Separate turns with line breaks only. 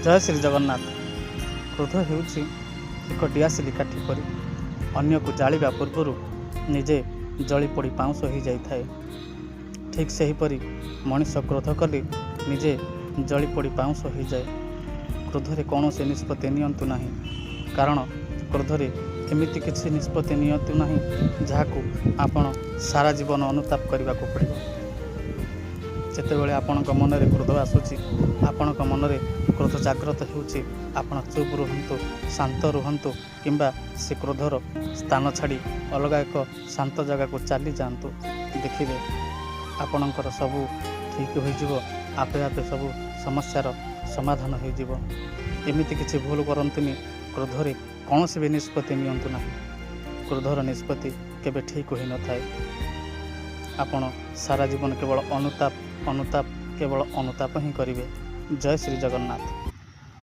ଜୟ ଶ୍ରୀ ଜଗନ୍ନାଥ। କ୍ରୋଧ ହେଉଛି ଏକ ଡିଆସିଲି କାଠି ପରି ଅନ୍ୟକୁ ଜାଳିବା ପୂର୍ବରୁ ନିଜେ ଜଳି ପୋଡ଼ି ପାଉଁଶ ହୋଇଯାଇଥାଏ। ଠିକ୍ ସେହିପରି ମଣିଷ କ୍ରୋଧ କଲେ ନିଜେ ଜଳି ପୋଡ଼ି ପାଉଁଶ ହୋଇଯାଏ। କ୍ରୋଧରେ କୌଣସି ନିଷ୍ପତ୍ତି ନିଅନ୍ତୁ ନାହିଁ, କାରଣ କ୍ରୋଧରେ ଏମିତି କିଛି ନିଷ୍ପତ୍ତି ନିଅନ୍ତୁ ନାହିଁ ଯାହାକୁ ଆପଣ ସାରା ଜୀବନ ଅନୁତାପ କରିବାକୁ ପଡ଼ିବ। ଯେତେବେଳେ ଆପଣଙ୍କ ମନରେ କ୍ରୋଧ ଆସୁଛି, ଆପଣଙ୍କ ମନରେ କ୍ରୋଧ ଜାଗ୍ରତ ହେଉଛି, ଆପଣ ଚୁପ୍ ରୁହନ୍ତୁ, ଶାନ୍ତ ରୁହନ୍ତୁ, କିମ୍ବା ସେ କ୍ରୋଧର ସ୍ଥାନ ଛାଡ଼ି ଅଲଗା ଏକ ଶାନ୍ତ ଜାଗାକୁ ଚାଲିଯାଆନ୍ତୁ। ଦେଖିବେ ଆପଣଙ୍କର ସବୁ ଠିକ୍ ହୋଇଯିବ, ଆପେ ଆପେ ସବୁ ସମସ୍ୟାର ସମାଧାନ ହୋଇଯିବ। ଏମିତି କିଛି ଭୁଲ କରନ୍ତୁନି। କ୍ରୋଧରେ କୌଣସି ବି ନିଷ୍ପତ୍ତି ନିଅନ୍ତୁ ନାହିଁ। କ୍ରୋଧର ନିଷ୍ପତ୍ତି କେବେ ଠିକ୍ ହୋଇନଥାଏ। ଆପଣ ସାରା ଜୀବନ କେବଳ ଅନୁତାପ କେବଳ ଅନୁତାପ ହିଁ କରିବେ। ଜୟ ଶ୍ରୀ ଜଗନ୍ନାଥ।